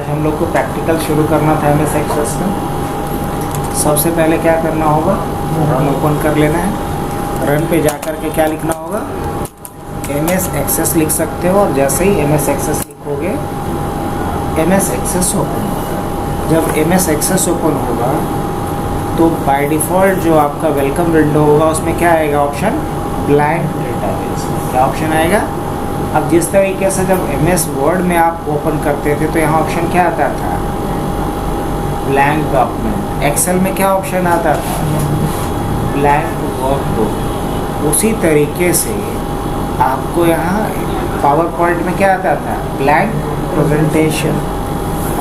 हम लोग को प्रैक्टिकल शुरू करना था एमएस एक्सेस का। सबसे पहले क्या करना होगा, रन ओपन कर लेना है। रन पे जा कर के क्या लिखना होगा, एमएस एक्सेस लिख सकते हो, और जैसे ही एमएस एक्सेस लिखोगे एमएस एक्सेस ओपन होगा। जब एमएस एक्सेस ओपन होगा तो बाय डिफ़ॉल्ट जो आपका वेलकम विंडो होगा उसमें क्या आएगा ऑप्शन, ब्लैंक डेटाबेस। क्या ऑप्शन आएगा। अब जिस तरीके से जब एमएस वर्ड में आप ओपन करते थे तो यहाँ ऑप्शन क्या आता था, ब्लैंक डॉक्यूमेंट। एक्सेल में क्या ऑप्शन आता था, ब्लैंक वर्कबुक। उसी तरीके से आपको यहाँ पावर पॉइंट में क्या आता था, ब्लैंक प्रेजेंटेशन।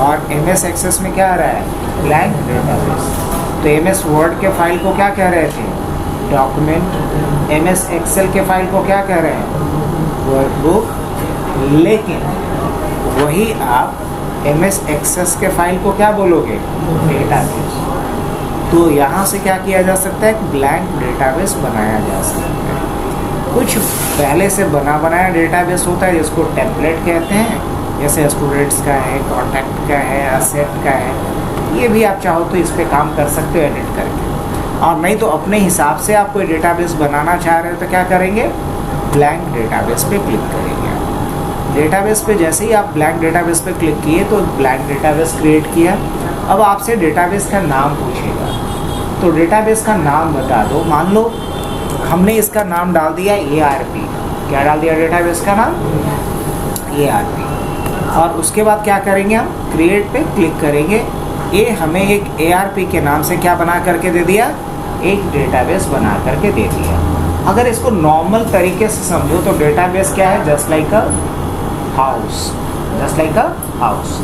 और एमएस एक्सेस में क्या आ रहा है, ब्लैंक डेटाबेस। तो एमएस वर्ड के फाइल को क्या कह रहे थे, डॉक्यूमेंट। एमएस एक्सेल के फाइल को क्या कह रहे हैं, वर्कबुक। लेकिन वही आप एमएस एक्सेस के फाइल को क्या बोलोगे, डेटाबेस। तो यहाँ से क्या किया जा सकता है, ब्लैंक डेटाबेस बनाया जा सकता है। कुछ पहले से बनाया डेटाबेस होता है जिसको टेम्पलेट कहते हैं, जैसे स्टूडेंट्स का है, कॉन्टैक्ट का है, असेट का है। ये भी आप चाहो तो इस पे काम कर सकते हो एडिट करके। और नहीं तो अपने हिसाब से आप कोई डेटाबेस बनाना चाह रहे हो तो क्या करेंगे, ब्लैंक डेटाबेस पे क्लिक करेंगे। डेटाबेस पे जैसे ही आप ब्लैंक डेटाबेस पे क्लिक किए तो ब्लैंक डेटाबेस क्रिएट किया। अब आपसे डेटाबेस का नाम पूछेगा, तो डेटाबेस का नाम बता दो। मान लो हमने इसका नाम डाल दिया ARP। क्या डाल दिया डेटाबेस का नाम, ARP। और उसके बाद क्या करेंगे, हम क्रिएट पे क्लिक करेंगे। ये हमें एक ARP के नाम से क्या बना करके दे दिया, एक डेटाबेस बना करके दे दिया। अगर इसको नॉर्मल तरीके से समझो तो डेटाबेस क्या है, just like a house, just like a house.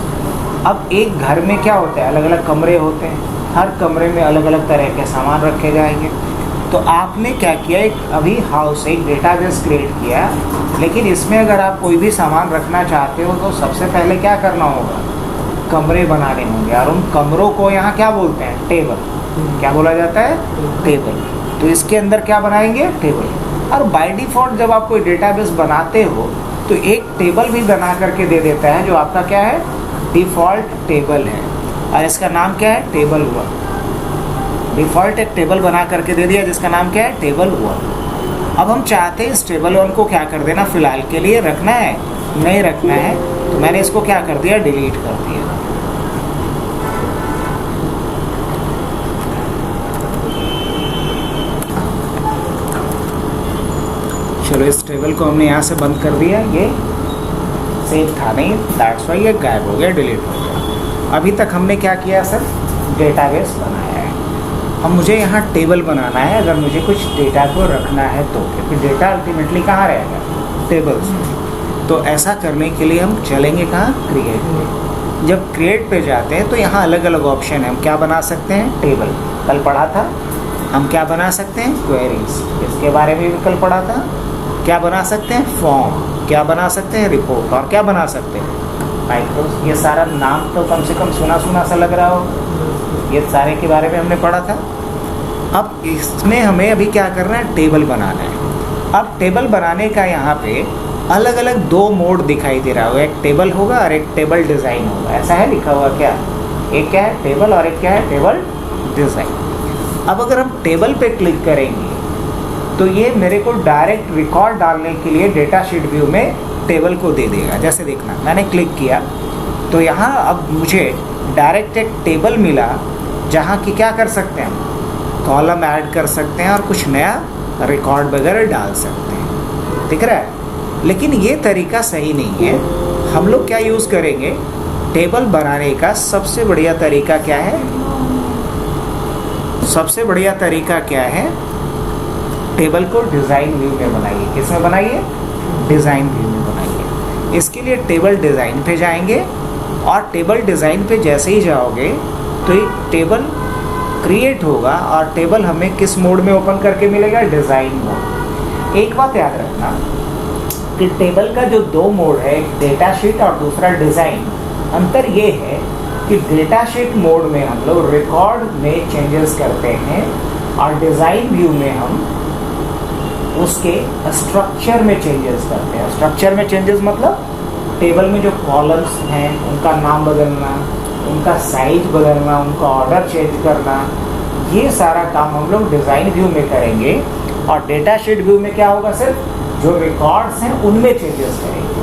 अब एक घर में क्या होता है, अलग अलग कमरे होते हैं, हर कमरे में अलग अलग तरह के सामान रखे जाएंगे। तो आपने क्या किया, एक अभी हाउस, एक डेटाबेस क्रिएट किया। लेकिन इसमें अगर आप कोई भी सामान रखना चाहते हो तो सबसे पहले क्या करना होगा, कमरे बनाने होंगे। और उन कमरों को यहाँ क्या बोलते हैं, टेबल। क्या बोला जाता है, टेबल। तो इसके अंदर क्या बनाएंगे, टेबल। और बाय डिफ़ॉल्ट जब आप कोई डेटाबेस बनाते हो तो एक टेबल भी बना करके दे देता है जो आपका क्या है, डिफ़ॉल्ट टेबल है। और इसका नाम क्या है, टेबल 1। डिफ़ॉल्ट एक टेबल बना करके दे दिया जिसका नाम क्या है, टेबल 1। अब हम चाहते हैं इस टेबल 1 को क्या कर देना, फ़िलहाल के लिए रखना है, नहीं रखना है, तो मैंने इसको क्या कर दिया, डिलीट कर दिया। चलो इस टेबल को हमने यहाँ से बंद कर दिया, ये सेव था नहीं, दैट्स वाई ये गायब हो गया, डिलीट हो गया। अभी तक हमने क्या किया सर, डेटाबेस बनाया है। अब मुझे यहाँ टेबल बनाना है अगर मुझे कुछ डेटा को रखना है तो, क्योंकि डेटा अल्टीमेटली कहाँ रहेगा, टेबल्स में। तो ऐसा करने के लिए हम चलेंगे कहाँ, क्रिएट पे। जब क्रिएट पे जाते हैं तो यहाँ अलग अलग ऑप्शन है। हम क्या बना सकते हैं, टेबल, कल पढ़ा था। हम क्या बना सकते हैं, क्वेरीज, इसके बारे में भी कल पढ़ा था। क्या बना सकते हैं, फॉर्म। क्या बना सकते हैं, रिपोर्ट। और क्या बना सकते हैं, माइक्रोस। ये सारा नाम तो कम से कम सुना सुना सा लग रहा हो, ये सारे के बारे में हमने पढ़ा था। अब इसमें हमें अभी क्या करना है, टेबल बनाना है। अब टेबल बनाने का यहाँ पे अलग अलग 2 मोड दिखाई दे रहा होगा, एक टेबल होगा और एक टेबल डिज़ाइन होगा। ऐसा है लिखा हुआ क्या, एक क्या है टेबल और एक क्या है टेबल डिज़ाइन। अब अगर हम टेबल पे क्लिक करेंगे तो ये मेरे को डायरेक्ट रिकॉर्ड डालने के लिए डेटा शीट व्यू में टेबल को दे देगा। जैसे देखना, मैंने क्लिक किया तो यहाँ अब मुझे डायरेक्ट एक टेबल मिला जहाँ की क्या कर सकते हैं, कॉलम ऐड कर सकते हैं और कुछ नया रिकॉर्ड वगैरह डाल सकते हैं। दिख रहा है, लेकिन ये तरीका सही नहीं है। हम लोग क्या यूज़ करेंगे, टेबल बनाने का सबसे बढ़िया तरीका क्या है, सबसे बढ़िया तरीका क्या है, टेबल को डिज़ाइन व्यू में बनाइए। किस में बनाइए, डिज़ाइन व्यू में बनाइए। इसके लिए टेबल डिज़ाइन पे जाएंगे और टेबल डिज़ाइन पे जैसे ही जाओगे तो एक टेबल क्रिएट होगा। और टेबल हमें किस मोड में ओपन करके मिलेगा, डिज़ाइन मोड। एक बात याद रखना कि टेबल का जो 2 मोड है, एक डेटा शीट और दूसरा डिज़ाइन। अंतर ये है कि डेटा शीट मोड में हम लोग रिकॉर्ड में चेंजेस करते हैं और डिज़ाइन व्यू में हम उसके स्ट्रक्चर में चेंजेस करते हैं। स्ट्रक्चर में चेंजेस मतलब टेबल में जो कॉलम्स हैं उनका नाम बदलना, उनका साइज बदलना, उनका ऑर्डर चेंज करना, ये सारा काम हम लोग डिज़ाइन व्यू में करेंगे। और डेटा शीट व्यू में क्या होगा, सिर्फ जो रिकॉर्ड्स हैं उनमें चेंजेस करेंगे।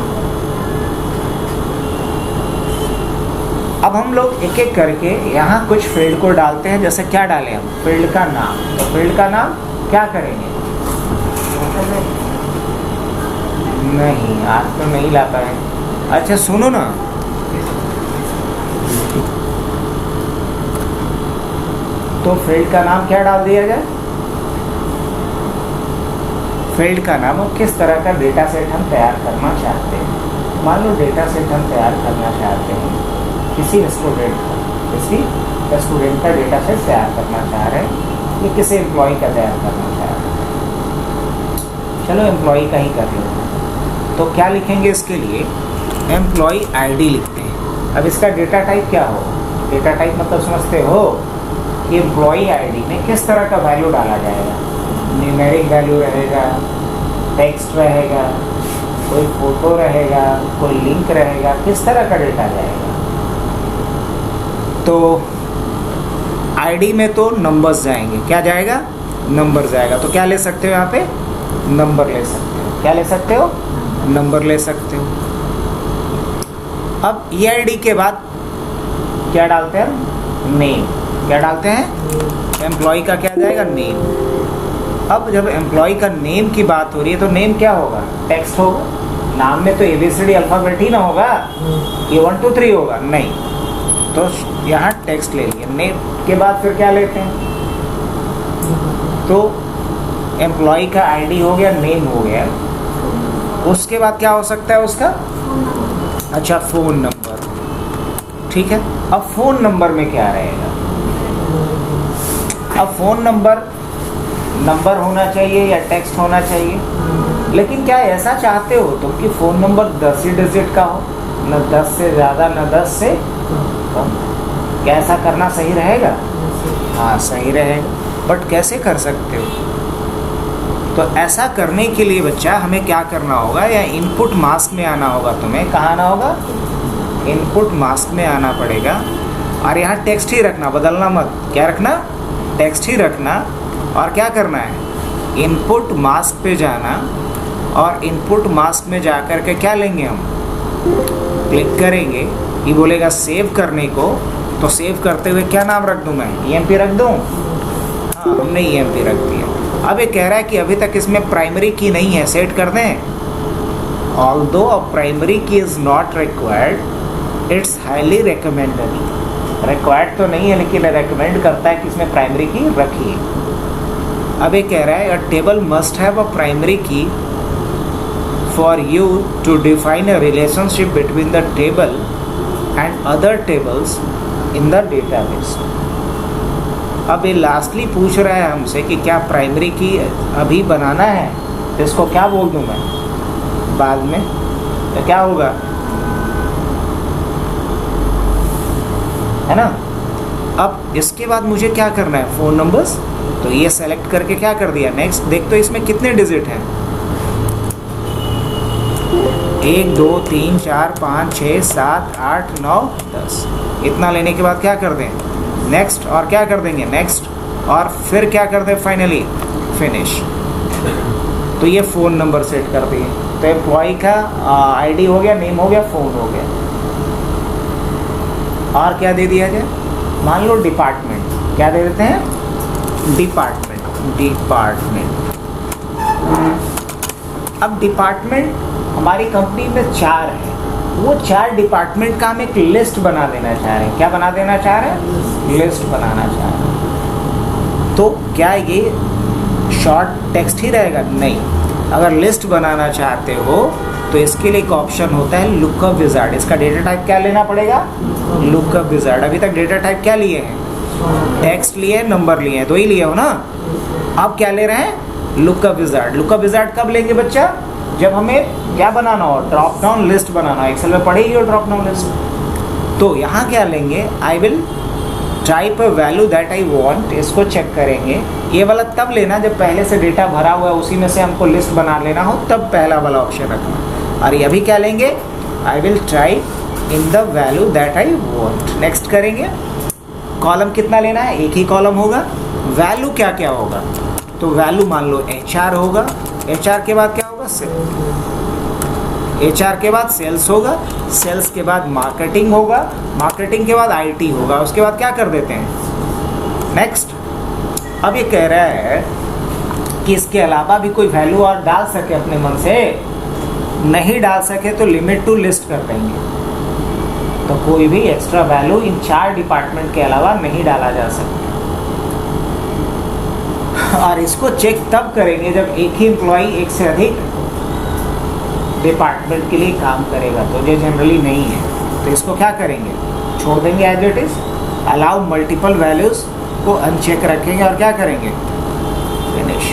अब हम लोग एक एक करके यहाँ कुछ फील्ड को डालते हैं। जैसे क्या डालें हम, फील्ड का नाम। तो फील्ड का नाम क्या करेंगे, नहीं आज तो नहीं लाता है। अच्छा सुनो ना, तो फील्ड का नाम क्या डाल दिया जाए, फील्ड का नाम और किस तरह का डेटा सेट हम तैयार करना चाहते हैं। मान लो डेटा सेट हम तैयार करना चाहते हैं किसी स्टूडेंट का डेटा सेट तैयार करना चाह रहे हैं, या किसी एम्प्लॉय का तैयार करना चाह रहे हैं। चलो एम्प्लॉय का ही कर लो। तो क्या लिखेंगे इसके लिए, एम्प्लॉय आईडी लिखते हैं। अब इसका डेटा टाइप क्या हो, डेटा टाइप मतलब समझते हो कि एम्प्लॉय आईडी में किस तरह का वैल्यू डाला जाएगा। न्यूमेरिक वैल्यू रहेगा, टेक्स्ट रहेगा, कोई फोटो रहेगा, कोई लिंक रहेगा, किस तरह का डेटा जाएगा। तो आईडी में तो नंबर्स जाएंगे, क्या जाएगा, नंबर जाएगा। तो क्या ले सकते हो यहाँ पे, नंबर ले सकते हो। क्या ले सकते हो, नंबर ले सकते हो। अब ये आईडी के बाद क्या डालते हैं, नेम। क्या डालते हैं, एम्प्लॉय का क्या जाएगा, नेम। अब जब एम्प्लॉय का नेम की बात हो रही है तो नेम क्या होगा, टेक्स्ट होगा। नाम में तो ABCD अल्फ़ाबेट ही ना होगा कि 1 2 3 होगा, नहीं। तो यहाँ टेक्स्ट ले लिए। नेम के बाद फिर क्या लेते हैं, तो एम्प्लॉय का आईडी हो गया, नेम हो गया। उसके बाद क्या हो सकता है उसका, अच्छा फ़ोन नंबर, ठीक है। अब फ़ोन नंबर में क्या रहेगा, अब फ़ोन नंबर होना चाहिए या टेक्स्ट होना चाहिए। लेकिन क्या ऐसा चाहते हो तुम कि फ़ोन नंबर 10 ही डिजिट का हो, न 10 से ज़्यादा न 10 से कम। क्या ऐसा करना सही रहेगा, हाँ सही रहेगा। बट कैसे कर सकते हो, तो ऐसा करने के लिए बच्चा हमें क्या करना होगा, या इनपुट मास्क में आना होगा। तुम्हें कहाँ आना होगा, इनपुट मास्क में आना पड़ेगा। और यहाँ टेक्स्ट ही रखना, बदलना मत। क्या रखना, टेक्स्ट ही रखना। और क्या करना है, इनपुट मास्क पे जाना, और इनपुट मास्क में जा कर के क्या लेंगे हम, क्लिक करेंगे। ये बोलेगा सेव करने को, तो सेव करते हुए क्या नाम रख दूँ मैं, EMP रख दूँ। हाँ हमने EMP रख दिया। अब ये कह रहा है कि अभी तक इसमें प्राइमरी की नहीं है, सेट कर दें। ऑल्दो अ प्राइमरी की is not required, it's highly recommended. Required तो नहीं है लेकिन रिकमेंड करता है कि इसमें प्राइमरी की रखिए। अब ये कह रहा है a table must have a primary key for you to define a relationship between the table and other tables in the database. अब ये लास्टली पूछ रहा है हमसे कि क्या प्राइमरी की अभी बनाना है, तो इसको क्या बोल दूँ मैं बाद में, तो क्या होगा, है ना। अब इसके बाद मुझे क्या करना है, फ़ोन नंबर्स। तो ये सेलेक्ट करके क्या कर दिया, नेक्स्ट। देख तो इसमें कितने डिजिट हैं, 1 2 3 4 5 6 7 8 9 10। इतना लेने के बाद क्या कर दें, नेक्स्ट। और क्या कर देंगे, नेक्स्ट। और फिर क्या कर दें, फाइनली फिनिश। तो ये फ़ोन नंबर सेट कर दिए। तो एम्प्लॉय का आईडी हो गया, नेम हो गया, फ़ोन हो गया। और क्या दे दिया जाए, मान लो डिपार्टमेंट। क्या दे देते हैं, डिपार्टमेंट। अब डिपार्टमेंट हमारी कंपनी में 4 है, वो 4 डिपार्टमेंट का हम एक लिस्ट बना देना चाह रहे हैं। क्या बना देना चाह रहे हैं, लिस्ट बनाना चाह रहे हैं। तो क्या ये शॉर्ट टेक्स्ट ही रहेगा, नहीं। अगर लिस्ट बनाना चाहते हो तो इसके लिए एक ऑप्शन होता है लुकअप विजार्ड। इसका डेटा टाइप क्या लेना पड़ेगा, लुकअप विजार्ड। अभी तक डेटा टाइप क्या लिए हैं, टेक्स्ट लिए, नंबर लिए हैं, 2 ही लिए हो ना। अब क्या ले रहे हैं, लुकअप विजार्ड। लुकअप विजार्ड कब लेंगे बच्चा, जब हमें क्या बनाना हो, ड्रॉप डाउन लिस्ट बनाना हो। एक्सेल में पढ़ेगी हो ड्रॉप डाउन लिस्ट। तो यहाँ क्या लेंगे, I will type a value that I want. इसको चेक करेंगे। ये वाला तब लेना जब पहले से डेटा भरा हुआ है, उसी में से हमको लिस्ट बना लेना हो, तब पहला वाला ऑप्शन रखना। और ये अभी क्या लेंगे, I will type in the value that I want. Next करेंगे, कॉलम कितना लेना है, एक ही कॉलम होगा। वैल्यू क्या क्या होगा, तो वैल्यू मान लो HR होगा, HR के बाद क्या होगा, HR के बाद सेल्स होगा, सेल्स के बाद मार्केटिंग होगा, मार्केटिंग के बाद IT होगा, उसके बाद क्या कर देते हैं नेक्स्ट। अब ये कह रहा है कि इसके अलावा भी कोई वैल्यू और डाल सके अपने मन से, नहीं डाल सके तो लिमिट टू लिस्ट कर देंगे। तो कोई भी एक्स्ट्रा वैल्यू इन 4 डिपार्टमेंट के अलावा नहीं डाला जा सकता। और इसको चेक तब करेंगे जब एक ही एम्प्लॉय एक से अधिक डिपार्टमेंट के लिए काम करेगा, तो जो जनरली नहीं है तो इसको क्या करेंगे, छोड़ देंगे as it is. Allow multiple values को अनचेक रखेंगे और क्या करेंगे, फिनिश।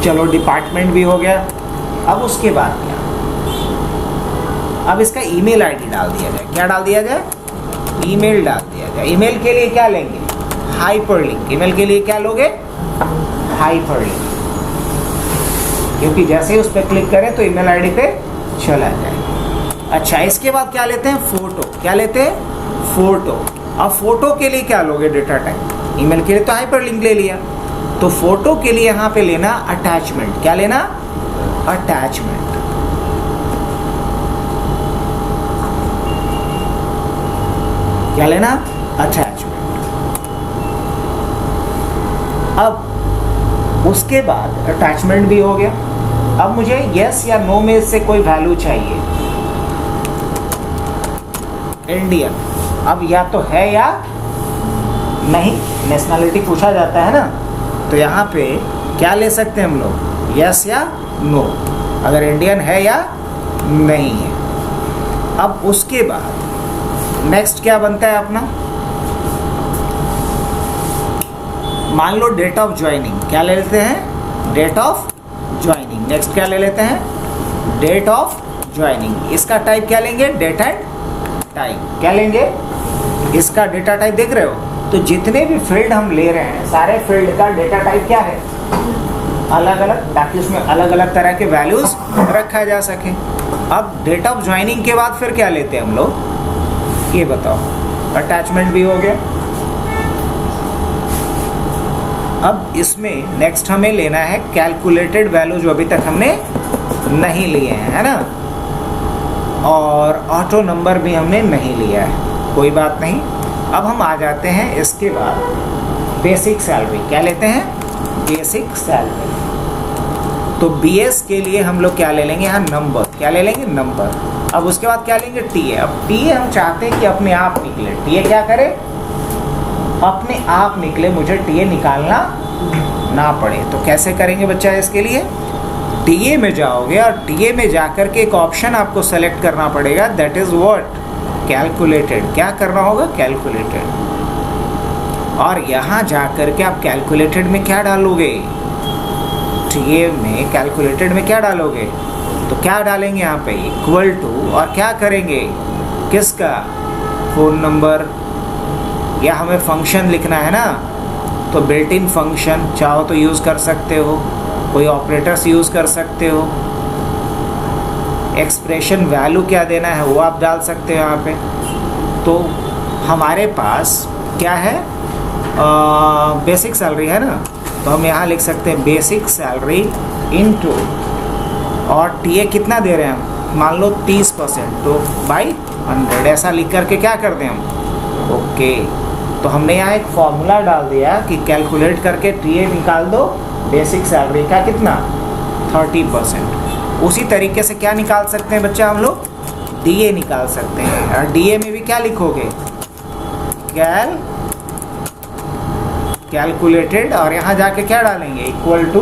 चलो डिपार्टमेंट भी हो गया। अब उसके बाद क्या, अब इसका ईमेल आईडी डाल दिया जाए। क्या डाल दिया जाए, ईमेल डाल दिया जाए। ईमेल के लिए क्या लेंगे, हाइपरलिंक। ईमेल के लिए क्या लोगे, हाइपरलिंक, क्योंकि जैसे ही उस पर क्लिक करें तो ईमेल आईडी पे चला जाए। अच्छा, इसके बाद क्या लेते हैं, फोटो। क्या लेते हैं, फोटो। अब फोटो के लिए क्या लोगे, डेटा टाइप। ईमेल के लिए तो हाइपरलिंक ले लिया, तो फोटो के लिए यहाँ पे लेना अटैचमेंट। क्या लेना, अटैचमेंट। क्या लेना, अटैचमेंट। अब उसके बाद अटैचमेंट भी हो गया। अब मुझे यस या नो में से कोई वैल्यू चाहिए। इंडियन, अब या तो है या नहीं, नेशनैलिटी पूछा जाता है ना, तो यहाँ पे क्या ले सकते हैं हम लोग, यस या नो, अगर इंडियन है या नहीं है। अब उसके बाद नेक्स्ट क्या बनता है अपना, मान लो डेट ऑफ ज्वाइनिंग। क्या ले लेते हैं, डेट ऑफ ज्वाइनिंग। नेक्स्ट क्या ले लेते हैं, डेट ऑफ ज्वाइनिंग। इसका टाइप क्या लेंगे, डेट एंड टाइप। क्या लेंगे, इसका डेटा टाइप देख रहे हो, तो जितने भी फील्ड हम ले रहे हैं सारे फील्ड का डेटा टाइप क्या है, अलग अलग, ताकि उसमें अलग अलग तरह के वैल्यूज रखा जा सके। अब डेट ऑफ ज्वाइनिंग के बाद फिर क्या लेते हैं हम लोग, ये बताओ। अटैचमेंट भी हो गया। अब इसमें नेक्स्ट हमें लेना है कैलकुलेटेड वैल्यू, जो अभी तक हमने नहीं लिए हैं, है ना, और ऑटो नंबर भी हमने नहीं लिया है, कोई बात नहीं। अब हम आ जाते हैं इसके बाद बेसिक सैलरी। क्या लेते हैं, बेसिक सैलरी। तो BS के लिए हम लोग क्या ले लेंगे, यहाँ नंबर। क्या ले लेंगे, नंबर। अब उसके बाद क्या लेंगे, TA। अब TA हम चाहते हैं कि अपने आप निकले। TA क्या करे, अपने आप निकले, मुझे TA निकालना ना पड़े। तो कैसे करेंगे बच्चा, इसके लिए TA में जाओगे और TA में जाकर के एक ऑप्शन आपको सेलेक्ट करना पड़ेगा, दैट इज व्हाट, कैलकुलेटेड। क्या करना होगा, कैलकुलेटेड। और यहाँ जाकर के आप कैलकुलेटेड में क्या डालोगे, TA में कैलकुलेटेड में क्या डालोगे, तो क्या डालेंगे यहाँ पे, इक्वल टू, और क्या करेंगे, किसका, फ़ोन नंबर, या हमें फंक्शन लिखना है ना, तो बिल्ट इन फंक्शन चाहो तो यूज़ कर सकते हो, कोई ऑपरेटर्स यूज़ कर सकते हो। एक्सप्रेशन वैल्यू क्या देना है वो आप डाल सकते हो यहाँ पे। तो हमारे पास क्या है, बेसिक सैलरी है ना, तो हम यहाँ लिख सकते हैं बेसिक सैलरी इनटू, और TA कितना दे रहे हैं हम, मान लो 30%, तो बाई 100 ऐसा लिख करके क्या कर दें हम, ओके। तो हमने यहाँ एक फॉर्मूला डाल दिया कि कैलकुलेट करके TA निकाल दो बेसिक सैलरी का कितना, 30%। उसी तरीके से क्या निकाल सकते हैं बच्चा हम लोग, DA निकाल सकते हैं। और DA में भी क्या लिखोगे, कैलकुलेटेड, और यहाँ जाके क्या डालेंगे, इक्वल टू,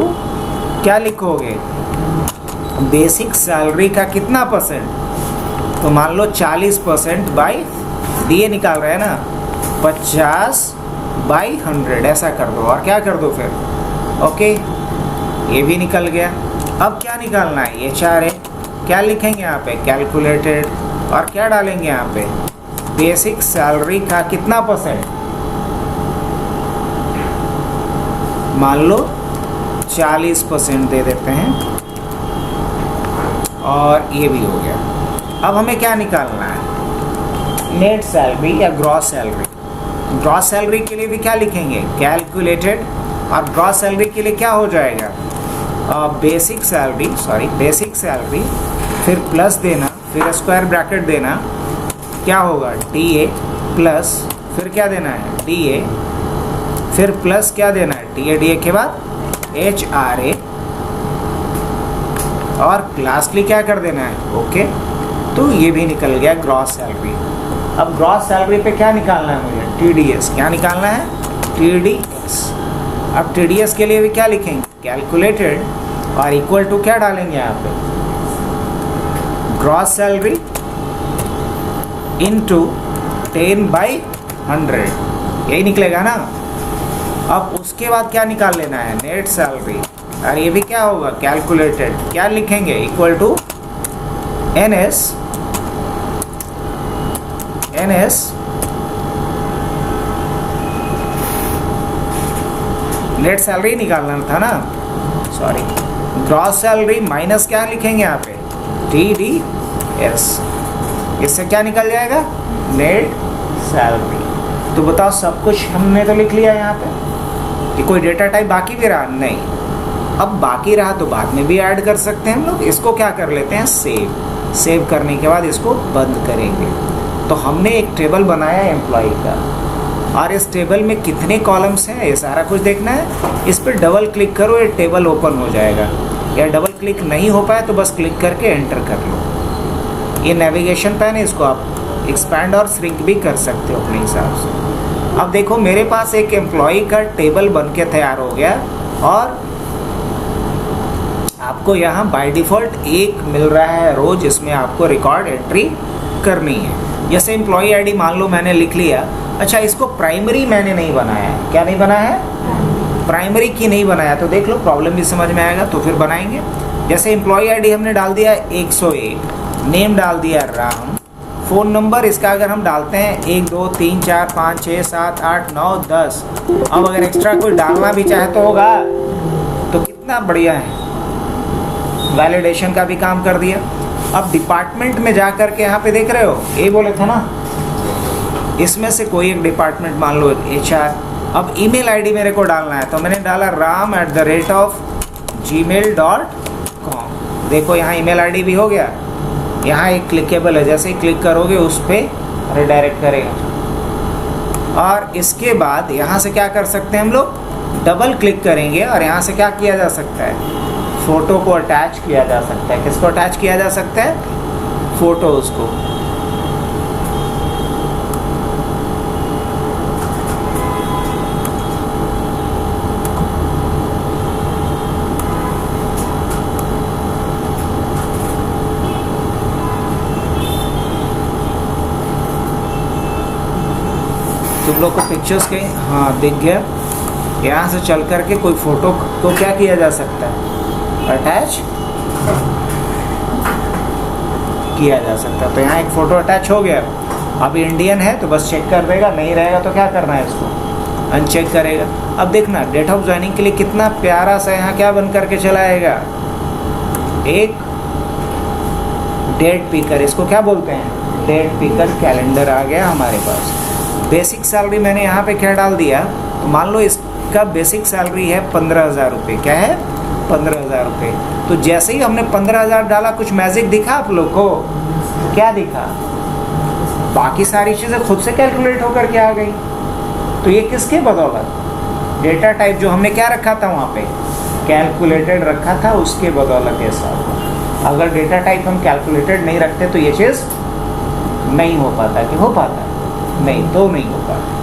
क्या लिखोगे, बेसिक सैलरी का कितना परसेंट, तो मान लो 40% बाई DA निकाल रहे हैं ना, 50/100 ऐसा कर दो, और क्या कर दो फिर, ओके, ये भी निकल गया। अब क्या निकालना है, HR है, क्या लिखेंगे यहाँ पे, कैलकुलेटेड, और क्या डालेंगे यहाँ पे, बेसिक सैलरी का कितना परसेंट, मान लो 40% दे देते हैं, और ये भी हो गया। अब हमें क्या निकालना है, नेट सैलरी या ग्रॉस सैलरी। ग्रॉस सैलरी के लिए भी क्या लिखेंगे, कैलकुलेटेड, और ग्रॉस सैलरी के लिए क्या हो जाएगा, बेसिक सैलरी, फिर प्लस देना, फिर स्क्वायर ब्रैकेट देना, क्या होगा DA प्लस, फिर क्या देना है DA, फिर प्लस क्या देना है DA के बाद HRA, और लास्टली क्या कर देना है ओके। तो ये भी निकल गया ग्रॉस सैलरी। अब ग्रॉस सैलरी पे क्या निकालना है मुझे, TDS, क्या निकालना है TDS। अब TDS के लिए भी क्या लिखेंगे, कैलकुलेटेड, और इक्वल टू क्या डालेंगे यहाँ पे, ग्रॉस सैलरी इनटू 10/100, यही निकलेगा ना। अब उसके बाद क्या निकाल लेना है, नेट सैलरी, और ये भी क्या होगा कैलकुलेटेड, क्या लिखेंगे equal to NS net salary निकालना था ना, सॉरी, ग्रॉस सैलरी माइनस क्या लिखेंगे यहाँ पे TDS, इससे क्या निकल जाएगा नेट सैलरी। तो बताओ सब कुछ हमने तो लिख लिया यहाँ पे, कि कोई डेटा टाइप बाकी भी रहा नहीं। अब बाकी रहा तो बाद में भी ऐड कर सकते हैं हम लोग। इसको क्या कर लेते हैं, सेव करने के बाद इसको बंद करेंगे। तो हमने एक टेबल बनाया है एम्प्लॉय का, और इस टेबल में कितने कॉलम्स हैं ये सारा कुछ देखना है। इस पर डबल क्लिक करो, ये टेबल ओपन हो जाएगा, या डबल क्लिक नहीं हो पाए तो बस क्लिक करके एंटर कर लो। ये नेविगेशन पैन है, इसको आप एक्सपैंड और श्रिंक भी कर सकते हो अपने हिसाब से। अब देखो मेरे पास एक एम्प्लॉय का टेबल बन के तैयार हो गया, और आपको यहाँ बाय डिफ़ॉल्ट एक मिल रहा है रो जिसमें आपको रिकॉर्ड एंट्री करनी है। जैसे एम्प्लॉय आईडी मान लो मैंने लिख लिया। अच्छा, इसको प्राइमरी मैंने नहीं बनाया है, क्या नहीं बनाया है, प्राइमरी की नहीं बनाया, तो देख लो प्रॉब्लम भी समझ में आएगा। तो फिर बनाएंगे, जैसे एम्प्लॉय आईडी हमने डाल दिया 101, नेम डाल दिया राम, फ़ोन नंबर इसका अगर हम डालते हैं 1 2 3 4 5 6 7 8 9 10, अब अगर एक्स्ट्रा कोई डालना भी चाहे तो होगा, तो कितना बढ़िया है, वैलिडेशन का भी काम कर दिया। अब डिपार्टमेंट में जा कर के यहाँ पे देख रहे हो, ये बोले थे ना, इसमें से कोई एक डिपार्टमेंट मान लो HR। अब ईमेल आईडी मेरे को डालना है, तो मैंने डाला ram@gmail.com। देखो यहाँ ईमेल आईडी भी हो गया, यहाँ एक क्लिकेबल है, जैसे ही क्लिक करोगे उस पर रिडायरेक्ट करेगा। और इसके बाद यहाँ से क्या कर सकते हैं हम लोग, डबल क्लिक करेंगे और यहाँ से क्या किया जा सकता है, फ़ोटो को अटैच किया जा सकता है। किसको अटैच किया जा सकता है, फ़ोटोज़ को। तुम लोग को पिक्चर्स के हाँ दिख गया। यहाँ से चल कर के कोई फ़ोटो को क्या किया जा सकता है, अटैच किया जा सकता है। तो यहाँ एक फ़ोटो अटैच हो गया। अब इंडियन है तो बस चेक कर देगा, नहीं रहेगा तो क्या करना है, इसको अनचेक करेगा। अब देखना डेट ऑफ ज्वाइनिंग के लिए कितना प्यारा सा यहाँ क्या बन करके चला आएगा, एक डेट पिकर, इसको क्या बोलते हैं, डेट पिकर कैलेंडर आ गया हमारे पास। बेसिक सैलरी मैंने यहाँ पे क्या डाल दिया, तो मान लो इसका बेसिक सैलरी है 15,000 रुपये। क्या है, 15,000 रुपये। तो जैसे ही हमने 15,000 डाला, कुछ मैजिक दिखा आप लोग को, क्या दिखा, बाकी सारी चीज़ें खुद से कैलकुलेट होकर के आ गई। तो ये किसके बदौलत, डेटा टाइप जो हमने क्या रखा था वहाँ पे, कैलकुलेटेड रखा था, उसके बदौलत ऐसा हुआ। अगर डेटा टाइप हम कैलकुलेटेड नहीं रखते तो ये चीज़ नहीं हो पाता। कि हो पाता नहीं, तो नहीं हो पाता।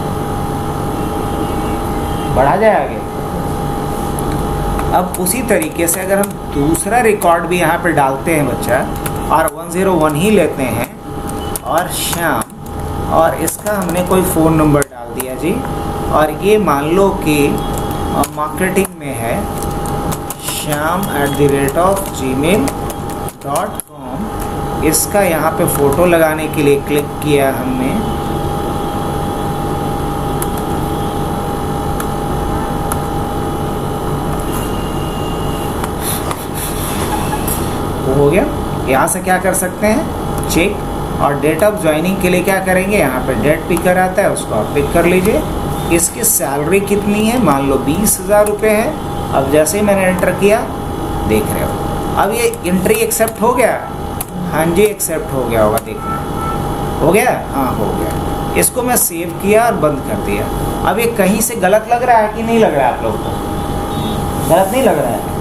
बढ़ा जाए आगे। अब उसी तरीके से अगर हम दूसरा रिकॉर्ड भी यहाँ पे डालते हैं बच्चा, और 101 ही लेते हैं, और श्याम, और इसका हमने कोई फ़ोन नंबर डाल दिया जी, और ये मान लो कि मार्केटिंग में है shyam@gmail.com। इसका यहाँ पे फ़ोटो लगाने के लिए क्लिक किया हमने, हो गया। यहाँ से क्या कर सकते हैं, चेक। और डेट ऑफ ज्वाइनिंग के लिए क्या करेंगे, यहाँ पे डेट पिकर आता है, उसको आप पिक कर लीजिए। इसकी सैलरी कितनी है, मान लो 20,000 रुपये है। अब जैसे ही मैंने एंटर किया, देख रहे हो अब ये एंट्री एक्सेप्ट हो गया। हाँ जी, एक्सेप्ट हो गया होगा, देखना हो गया, हाँ हो गया। इसको मैं सेव किया और बंद कर दिया। अब ये कहीं से गलत लग रहा है कि नहीं लग रहा है, आप लोग को गलत नहीं लग रहा है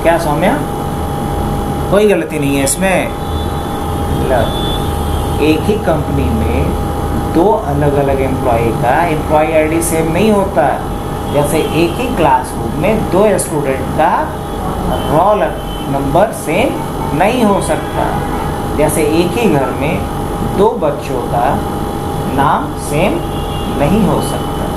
क्या सौम्या? कोई गलती नहीं है इसमें। एक ही कंपनी में दो अलग अलग एम्प्लॉय का एम्प्लॉय आईडी सेम नहीं होता। जैसे एक ही क्लासरूम में दो स्टूडेंट का रोल नंबर सेम नहीं हो सकता। जैसे एक ही घर में दो बच्चों का नाम सेम नहीं हो सकता।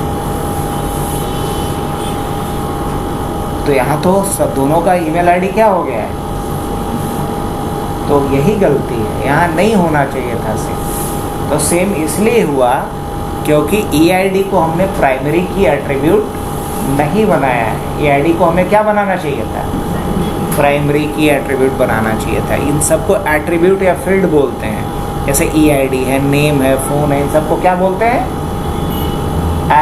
तो यहाँ तो सब दोनों का ईमेल आईडी क्या हो गया है, तो यही गलती है, यहाँ नहीं होना चाहिए था सेम। तो सेम इसलिए हुआ क्योंकि EID को हमने प्राइमरी की एट्रीब्यूट नहीं बनाया है। EID को हमें क्या बनाना चाहिए था, प्राइमरी की एट्रीब्यूट बनाना चाहिए था। इन सबको एट्रीब्यूट या फील्ड बोलते हैं। जैसे EID है, नेम है, फ़ोन है, इन सबको क्या बोलते हैं,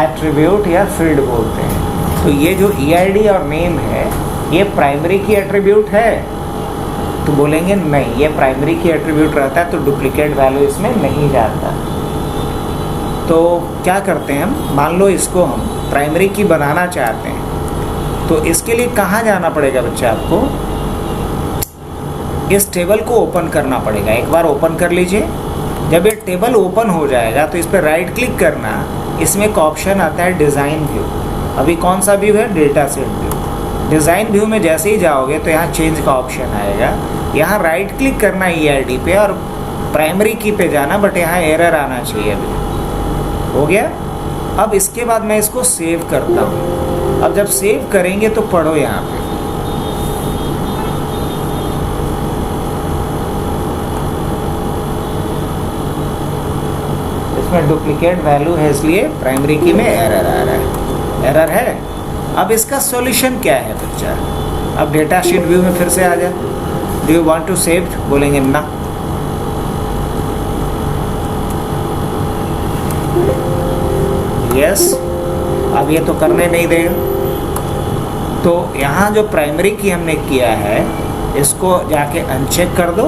एट्रीब्यूट या फील्ड बोलते हैं। तो ये जो EID और नेम है, ये प्राइमरी की एट्रीब्यूट है। तो बोलेंगे नहीं, ये प्राइमरी की एट्रीब्यूट रहता है तो डुप्लीकेट वैल्यू इसमें नहीं जाता। तो क्या करते हैं हम, मान लो इसको हम प्राइमरी की बनाना चाहते हैं, तो इसके लिए कहाँ जाना पड़ेगा बच्चा, आपको इस टेबल को ओपन करना पड़ेगा। एक बार ओपन कर लीजिए। जब ये टेबल ओपन हो जाएगा तो इस पर राइट क्लिक करना, इसमें एक ऑप्शन आता है डिज़ाइन व्यू। अभी कौन सा व्यू है, data set view. Design view में जैसे ही जाओगे तो यहाँ चेंज का ऑप्शन आएगा। यहाँ राइट क्लिक करना EID पे और प्राइमरी की पे जाना, बट यहाँ एरर आना चाहिए। अभी हो गया। अब इसके बाद मैं इसको सेव करता हूँ। अब जब सेव करेंगे तो पढ़ो यहाँ पे, इसमें डुप्लीकेट वैल्यू है इसलिए प्राइमरी की में एरर आ रहा है, एरर है। अब इसका सॉल्यूशन क्या है बच्चा, अब डेटा शीट व्यू में फिर से आ जाए। Do you want to save, बोलेंगे ना। यस, अब ये तो करने नहीं देगा। तो यहाँ जो प्राइमरी की हमने किया है, इसको जाके अनचेक कर दो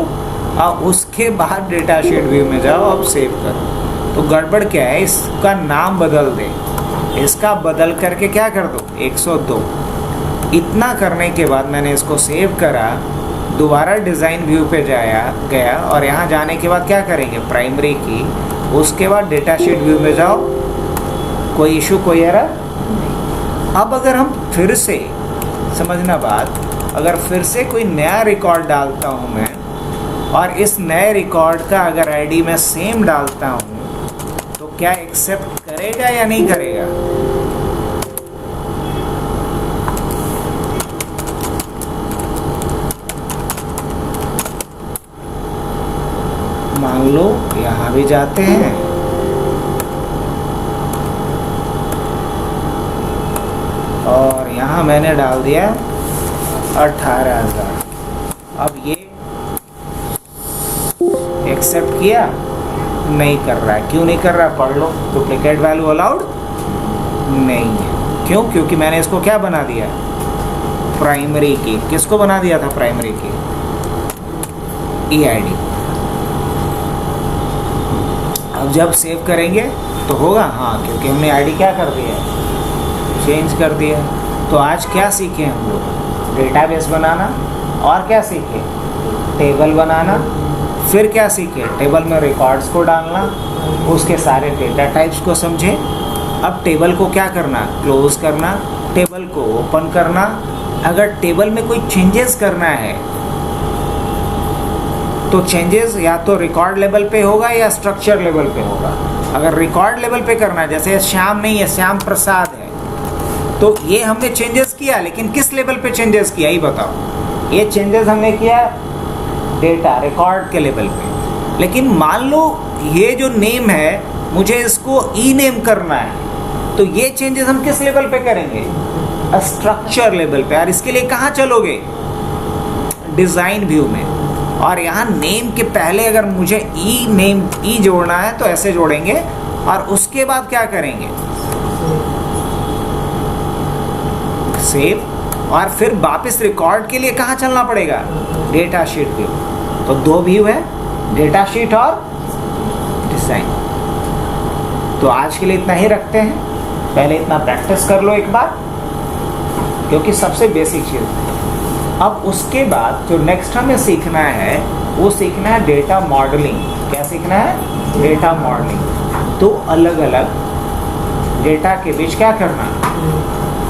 और उसके बाद डेटा शीट व्यू में जाओ, अब सेव करो। तो गड़बड़ क्या है, इसका नाम बदल दे, इसका बदल करके क्या कर दो 102। इतना करने के बाद मैंने इसको सेव करा, दोबारा डिज़ाइन व्यू पे गया और यहाँ जाने के बाद क्या करेंगे, प्राइमरी की, उसके बाद डेटा शीट व्यू में जाओ। कोई इशू, कोई एरर नहीं। अब अगर हम फिर से, समझना बात, अगर फिर से कोई नया रिकॉर्ड डालता हूँ मैं और इस नए रिकॉर्ड का अगर आईडी में सेम डालता हूँ, तो क्या एक्सेप्ट करेगा या नहीं करेगा? मान लो यहाँ भी जाते हैं और यहाँ मैंने डाल दिया 18,000। अब ये एक्सेप्ट किया, नहीं कर रहा है। क्यों नहीं कर रहा, पढ़ लो। डुप्लीकेट वैल्यू अलाउड नहीं है। क्यों? क्योंकि मैंने इसको क्या बना दिया, प्राइमरी की। किसको बना दिया था प्राइमरी की? EID। अब जब सेव करेंगे तो होगा, हाँ, क्योंकि हमने आईडी क्या कर दिया, चेंज कर दिया। तो आज क्या सीखे हम लोग, डेटाबेस बनाना, और क्या सीखे, टेबल बनाना। फिर क्या सीखे, टेबल में रिकॉर्ड्स को डालना, उसके सारे डेटा टाइप्स को समझे। अब टेबल को क्या करना, क्लोज करना, टेबल को ओपन करना। अगर टेबल में कोई चेंजेस करना है तो चेंजेस या तो रिकॉर्ड लेवल पे होगा या स्ट्रक्चर लेवल पे होगा। अगर रिकॉर्ड लेवल पे करना है, जैसे श्याम नहीं है, श्याम प्रसाद है, तो ये हमने चेंजेस किया, लेकिन किस लेवल पे चेंजेस किया ये बताओ। ये चेंजेस हमने किया डेटा रिकॉर्ड के लेवल पे। लेकिन मान लो ये जो नेम है, मुझे इसको ई नेम करना है, तो ये चेंजेस हम किस लेवल पे करेंगे, स्ट्रक्चर लेवल पे। और इसके लिए कहाँ चलोगे, डिज़ाइन व्यू में। और यहाँ नेम के पहले अगर मुझे ई जोड़ना है तो ऐसे जोड़ेंगे, और उसके बाद क्या करेंगे, सेव, और फिर वापस रिकॉर्ड के लिए कहाँ चलना पड़ेगा, डेटा शीट व्यू। तो दो व्यू है, डेटा शीट और डिजाइन। तो आज के लिए इतना ही रखते हैं, पहले इतना प्रैक्टिस कर लो एक बार, क्योंकि सबसे बेसिक चीज़। अब उसके बाद जो नेक्स्ट हमें सीखना है वो सीखना है डेटा मॉडलिंग। क्या सीखना है, डेटा मॉडलिंग। तो अलग अलग डेटा के बीच क्या करना,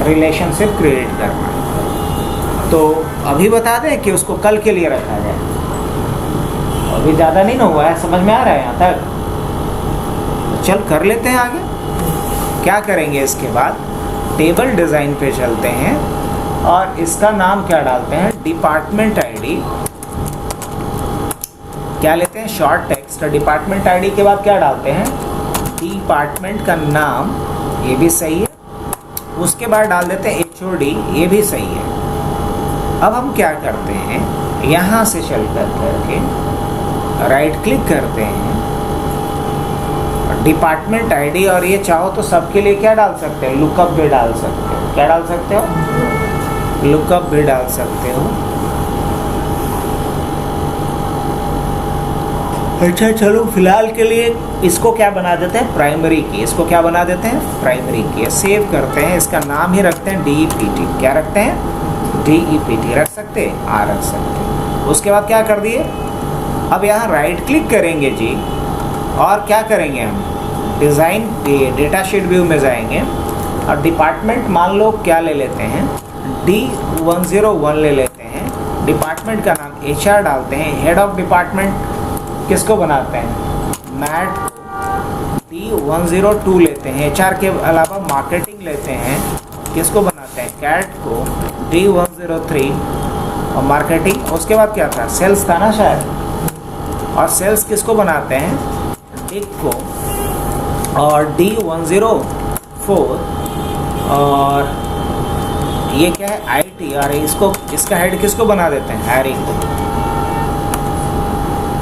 रिलेशनशिप क्रिएट करना। तो अभी बता दें कि उसको कल के लिए रखा जाए, अभी ज़्यादा नहीं ना हुआ है, समझ में आ रहा है यहाँ तक? तो चल कर लेते हैं आगे। क्या करेंगे इसके बाद, टेबल डिज़ाइन पे चलते हैं और इसका नाम क्या डालते हैं, डिपार्टमेंट आईडी। क्या लेते हैं, शॉर्ट टेक्स्ट। डिपार्टमेंट आईडी के बाद क्या डालते हैं, डिपार्टमेंट का नाम, ये भी सही है। उसके बाद डाल देते हैं HOD, ये भी सही है। अब हम क्या करते हैं, यहाँ से चल करके राइट क्लिक करते हैं, डिपार्टमेंट आईडी, और ये चाहो तो सबके लिए क्या डाल सकते हो, लुकअप भी डाल सकते हो। क्या डाल सकते हो, लुकअप भी डाल सकते हो। अच्छा चलो फिलहाल के लिए इसको क्या बना देते हैं, प्राइमरी की। इसको क्या बना देते हैं, प्राइमरी की। सेव करते हैं, इसका नाम ही रखते हैं DEPT। क्या रखते हैं, DEPT रख सकते हैं, रख सकते हैं। उसके बाद क्या कर दिए, अब यहाँ राइट क्लिक करेंगे जी, और क्या करेंगे हम, डिज़ाइन डेटा शीट व्यू में जाएंगे, और डिपार्टमेंट मान लो क्या ले लेते हैं, D101 ले लेते हैं। डिपार्टमेंट का नाम HR डालते हैं। हेड ऑफ डिपार्टमेंट किसको बनाते हैं, मैट, D102 लेते हैं। HR के अलावा मार्केटिंग लेते हैं, किसको बनाते हैं, कैट को, D103, और मार्केटिंग। उसके बाद क्या था, सेल्स था ना शायद, और सेल्स किसको बनाते हैं, डिक को, और D104, और ये क्या है, IT, और इसका हेड किसको बना देते हैं, हैरी को।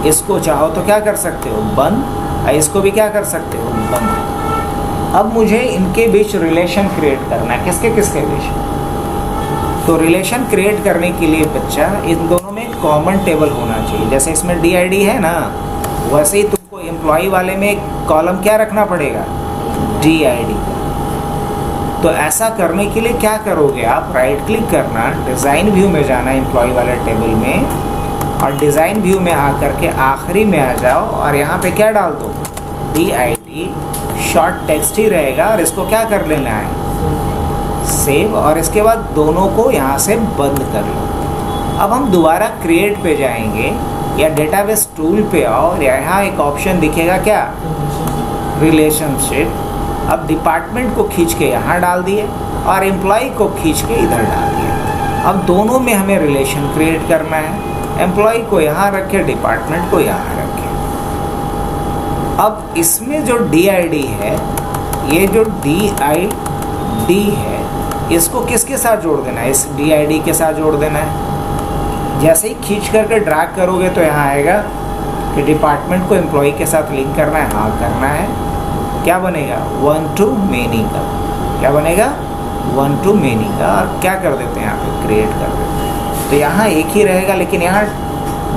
इसको चाहो तो क्या कर सकते हो, बंद, इसको भी क्या कर सकते हो, बंद। अब मुझे इनके बीच रिलेशन क्रिएट करना है, किसके किसके बीच। तो रिलेशन क्रिएट करने के लिए बच्चा इन दोनों में कॉमन टेबल होना चाहिए। जैसे इसमें DID है ना, वैसे ही तुमको एम्प्लॉय वाले में कॉलम क्या रखना पड़ेगा, DID। तो ऐसा करने के लिए क्या करोगे आप, राइट क्लिक करना, डिज़ाइन व्यू में जाना एम्प्लॉय वाले टेबल में, और डिज़ाइन व्यू में आकर के आखिरी में आ जाओ, और यहाँ पे क्या डाल दो, DID, शॉर्ट टेक्स्ट ही रहेगा, और इसको क्या कर लेना है, सेव, और इसके बाद दोनों को यहाँ से बंद कर लो। अब हम दोबारा क्रिएट पे जाएंगे, या डेटाबेस टूल पे आओ, और यहाँ एक ऑप्शन दिखेगा क्या, रिलेशनशिप। अब डिपार्टमेंट को खींच के यहाँ डाल दिए, और एम्प्लॉय को खींच के इधर डाल दिया। अब दोनों में हमें रिलेशन क्रिएट करना है, एम्प्लॉय को यहाँ रखे, डिपार्टमेंट को यहाँ रखे। अब इसमें जो DID है, ये जो DID है, इसको किसके साथ जोड़ देना है, इस DID के साथ जोड़ देना है। जैसे ही खींच करके ड्रैग करोगे तो यहाँ आएगा कि डिपार्टमेंट को एम्प्लॉय के साथ लिंक करना है, हाँ करना है। क्या बनेगा, 1 to many का। क्या बनेगा, 1 to many का। और क्या कर देते हैं यहाँ पे, क्रिएट कर देते हैं। तो यहाँ एक ही रहेगा, लेकिन यहाँ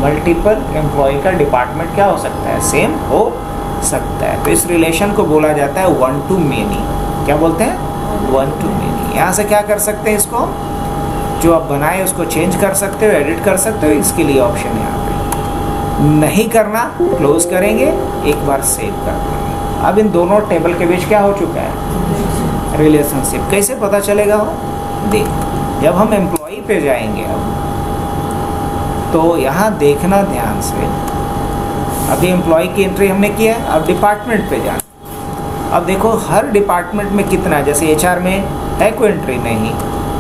मल्टीपल एम्प्लॉय का डिपार्टमेंट क्या हो सकता है, सेम हो सकता है। तो इस रिलेशन को बोला जाता है 1 to many। क्या बोलते हैं, 1 to many। यहाँ से क्या कर सकते हैं, इसको जो आप बनाए उसको चेंज कर सकते हो, एडिट कर सकते हो। इसके लिए ऑप्शन यहाँ पे नहीं करना, क्लोज करेंगे, एक बार सेव कर देंगे। अब इन दोनों टेबल के बीच क्या हो चुका है, रिलेशनशिप। कैसे पता चलेगा हो, देख, जब हम एम्प्लॉय पे जाएंगे अब, तो यहाँ देखना ध्यान से। अभी एम्प्लॉय की एंट्री हमने किया है, अब डिपार्टमेंट पे जाना। अब देखो हर डिपार्टमेंट में कितना, जैसे HR में है कोई एंट्री नहीं,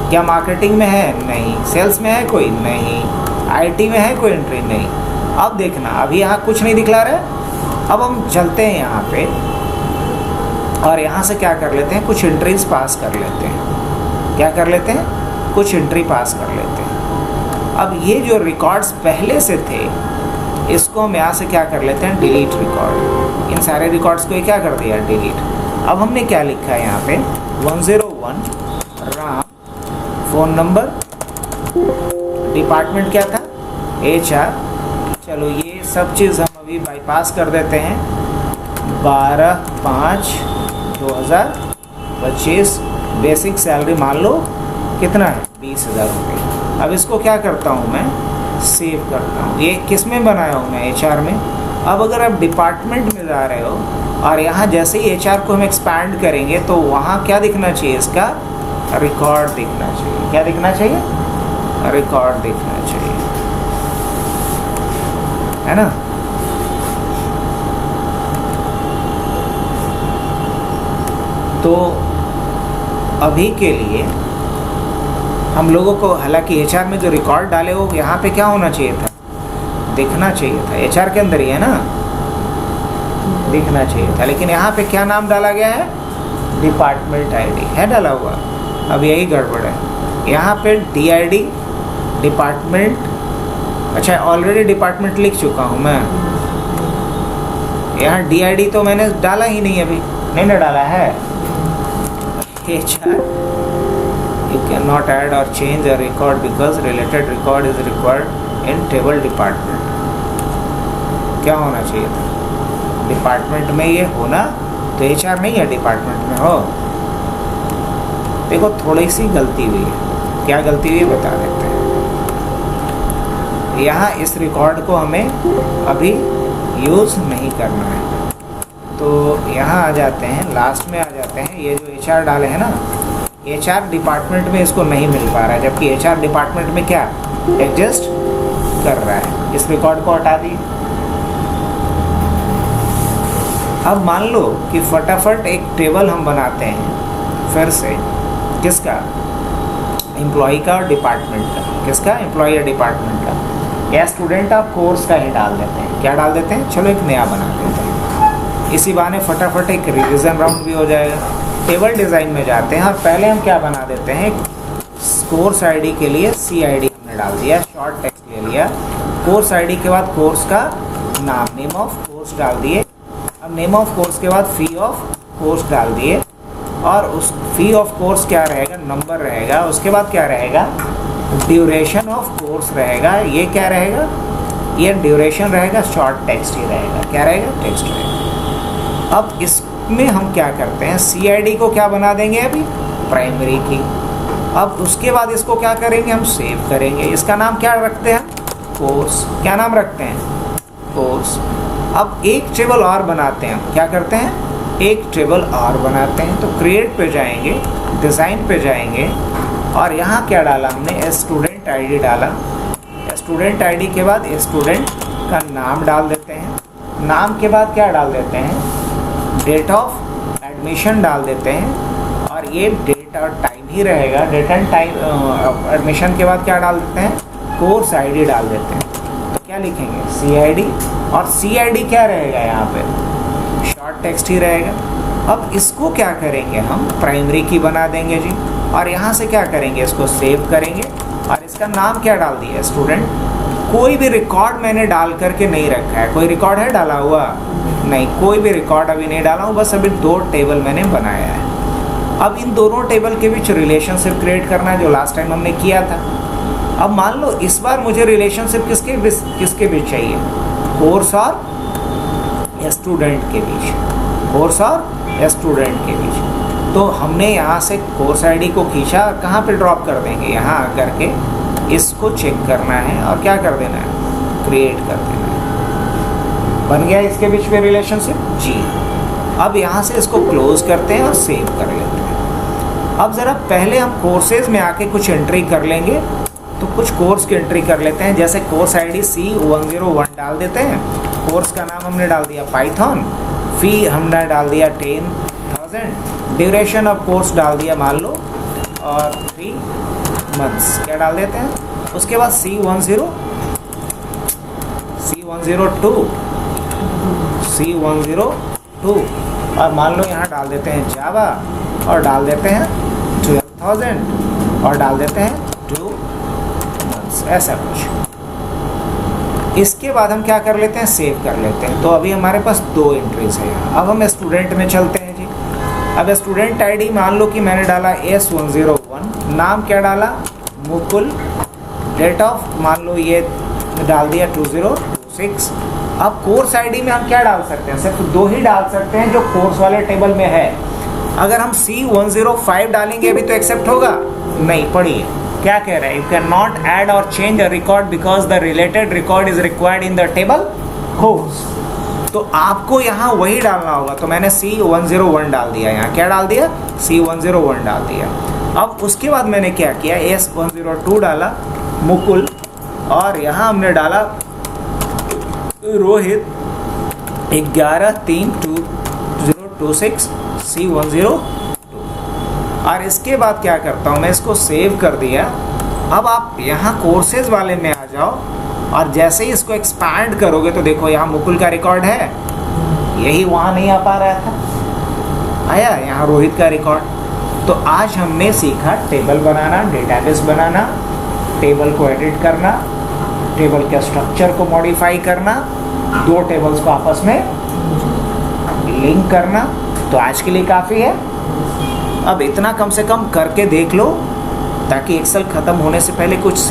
क्या मार्केटिंग में है नहीं, सेल्स में है कोई नहीं, IT में है कोई एंट्री नहीं। अब देखना, अभी यहाँ कुछ नहीं दिखला रहा है। अब हम चलते हैं यहाँ पे, और यहाँ से क्या कर लेते हैं, कुछ एंट्रीज पास कर लेते हैं। क्या कर लेते हैं, कुछ एंट्री पास कर लेते हैं। अब ये जो रिकॉर्ड्स पहले से थे इसको हम यहाँ से क्या कर लेते हैं, डिलीट रिकॉर्ड। इन सारे रिकॉर्ड्स को क्या कर दिया, डिलीट। अब हमने क्या लिखा है यहाँ पे, 101 राम, फ़ोन नंबर, डिपार्टमेंट क्या था, HR। चलो ये सब चीज़ हम अभी बाईपास कर देते हैं। 12/5/2025 बेसिक सैलरी मान लो कितना है, 20,000 रुपये। अब इसको क्या करता हूँ मैं, सेव करता हूँ। ये किस में बनाया हूँ मैं, HR में। अब अगर आप डिपार्टमेंट में जा रहे हो और यहाँ जैसे ही HR को हम एक्सपैंड करेंगे तो वहाँ क्या दिखना चाहिए, इसका रिकॉर्ड दिखना चाहिए। क्या दिखना चाहिए, रिकॉर्ड दिखना चाहिए, है ना। तो अभी के लिए हम लोगों को, हालांकि HR में जो रिकॉर्ड डाले वो यहाँ पे क्या होना चाहिए था, दिखना चाहिए था। HR के अंदर ही है ना, दिखना चाहिए था। लेकिन यहाँ पे क्या नाम डाला गया है, डिपार्टमेंट ID है डाला हुआ। अब यही गड़बड़ है। यहाँ पे DID डिपार्टमेंट, अच्छा ऑलरेडी डिपार्टमेंट लिख चुका हूँ मैं। यहाँ DID तो मैंने डाला ही नहीं, अभी नहीं ना डाला है। HR you cannot add or change a record because related record is required in table department। क्या होना चाहिए था, डिपार्टमेंट में ये होना, तो HR नहीं है, डिपार्टमेंट में हो। देखो थोड़ी सी गलती हुई है, क्या गलती हुई बता देते हैं। यहाँ इस रिकॉर्ड को हमें अभी यूज़ नहीं करना है, तो यहाँ आ जाते हैं, लास्ट में आ जाते हैं। ये जो HR डाले हैं ना, HR डिपार्टमेंट में इसको नहीं मिल पा रहा है, जबकि HR डिपार्टमेंट में क्या एग्जिस्ट कर रहा है। इस रिकॉर्ड को हटा दिए। अब मान लो कि फटाफट एक टेबल हम बनाते हैं फिर से, किसका, एम्प्लॉय का और डिपार्टमेंट का। किसका, एम्प्लॉय और डिपार्टमेंट का। या स्टूडेंट आप कोर्स का ही डाल देते हैं। क्या डाल देते हैं, चलो एक नया बना देते हैं। इसी बहाने फटाफट एक रिवीजन राउंड भी हो जाएगा। टेबल डिज़ाइन में जाते हैं और पहले हम क्या बना देते हैं, कोर्स ID के लिए CID हमने डाल दिया, शॉर्ट टेक्स्ट ले लिया। कोर्स ID के बाद कोर्स का नाम, नेम ऑफ कोर्स डाल दिए। अब नेम ऑफ कोर्स के बाद फी ऑफ कोर्स डाल दिए, और उस फी ऑफ कोर्स क्या रहेगा, नंबर रहेगा। उसके बाद क्या रहेगा, ड्यूरेशन ऑफ कोर्स रहेगा। ये क्या रहेगा, ये ड्यूरेशन रहेगा, शॉर्ट टेक्स्ट ही रहेगा। क्या रहेगा, टेक्स्ट रहेगा। अब इसमें हम क्या करते हैं, CID को क्या बना देंगे अभी, प्राइमरी की। अब उसके बाद इसको क्या करेंगे, हम सेव करेंगे। इसका नाम क्या रखते हैं, कोर्स। क्या नाम रखते हैं, कोर्स। अब एक टेबल और बनाते हैं। क्या करते हैं, एक टेबल और बनाते हैं। तो क्रिएट पे जाएंगे, डिज़ाइन पे जाएंगे, और यहाँ क्या डाला हमने, स्टूडेंट ID डाला। स्टूडेंट ID के बाद स्टूडेंट का नाम डाल देते हैं। नाम के बाद क्या डाल देते हैं, डेट ऑफ एडमिशन डाल देते हैं, और ये डेट और टाइम ही रहेगा। डेट एंड टाइम, एडमिशन के बाद क्या डाल देते हैं, कोर्स ID डाल देते हैं। तो क्या लिखेंगे, CID, और CID क्या रहेगा यहाँ पे, शॉर्ट टेक्स्ट ही रहेगा। अब इसको क्या करेंगे, हम प्राइमरी की बना देंगे जी, और यहाँ से क्या करेंगे, इसको सेव करेंगे, और इसका नाम क्या डाल दिया, स्टूडेंट। कोई भी रिकॉर्ड मैंने डाल करके नहीं रखा है। कोई रिकॉर्ड है डाला हुआ, नहीं, कोई भी रिकॉर्ड अभी नहीं डाला हूँ, बस अभी 2 टेबल मैंने बनाया है। अब इन दोनों टेबल के बीच रिलेशनशिप क्रिएट करना है, जो लास्ट टाइम हमने किया था। अब मान लो इस बार मुझे रिलेशनशिप किसके बीच चाहिए, कोर्स और स्टूडेंट के बीच। कोर्स और स्टूडेंट के बीच। तो हमने यहाँ से कोर्स ID को खींचा, कहाँ पे ड्रॉप कर देंगे, यहाँ आकर के इसको चेक करना है, और क्या कर देना है, क्रिएट कर देना है। बन गया इसके बीच में रिलेशनशिप जी। अब यहाँ से इसको क्लोज करते हैं और सेव कर लेते हैं। अब ज़रा पहले हम कोर्सेज में आके कुछ एंट्री कर लेंगे, तो कुछ कोर्स की एंट्री कर लेते हैं। जैसे कोर्स ID C101 डाल देते हैं। कोर्स का नाम हमने डाल दिया पाइथन, फ़ी हमने डाल दिया 10,000, ड्यूरेशन ऑफ कोर्स डाल दिया मान लो, और 3 मंथ्स क्या डाल देते हैं। उसके बाद C102, और मान लो यहाँ डाल देते हैं जावा, और डाल देते हैं 12,000, और डाल देते हैं 2 मंथ्स, ऐसा कुछ। इसके बाद हम क्या कर लेते हैं, सेव कर लेते हैं। तो अभी हमारे पास 2 एंट्रीज है। अब हम स्टूडेंट में चलते हैं जी। अब स्टूडेंट आईडी मान लो कि मैंने डाला S101, नाम क्या डाला, मुकुल, डेट ऑफ मान लो ये डाल दिया 2026। अब कोर्स आईडी में हम क्या डाल सकते हैं, सिर्फ 2 ही डाल सकते हैं जो कोर्स वाले टेबल में है। अगर हम C105 डालेंगे अभी तो एक्सेप्ट होगा नहीं। पढ़िए क्या कह रहा है, यू कैन नॉट ऐड और change a record because the related record is required in the table course. तो आपको यहाँ वही डालना होगा। तो मैंने C101 डाल दिया, यहाँ क्या डाल दिया, C101 डाल दिया। अब उसके बाद मैंने क्या किया, S102 डाला, मुकुल, और यहाँ हमने डाला रोहित 11/3/2026 C102। और इसके बाद क्या करता हूँ मैं, इसको सेव कर दिया। अब आप यहाँ कोर्सेज वाले में आ जाओ और जैसे ही इसको एक्सपैंड करोगे तो देखो यहाँ मुकुल का रिकॉर्ड है, यही वहाँ नहीं आ पा रहा था, आया यहाँ रोहित का रिकॉर्ड। तो आज हमने सीखा टेबल बनाना, डेटाबेस बनाना, टेबल को एडिट करना, टेबल के स्ट्रक्चर को मॉडिफाई करना, 2 टेबल्स को आपस में लिंक करना। तो आज के लिए काफ़ी है। अब इतना कम से कम करके देख लो ताकि एक्सेल ख़त्म होने से पहले कुछ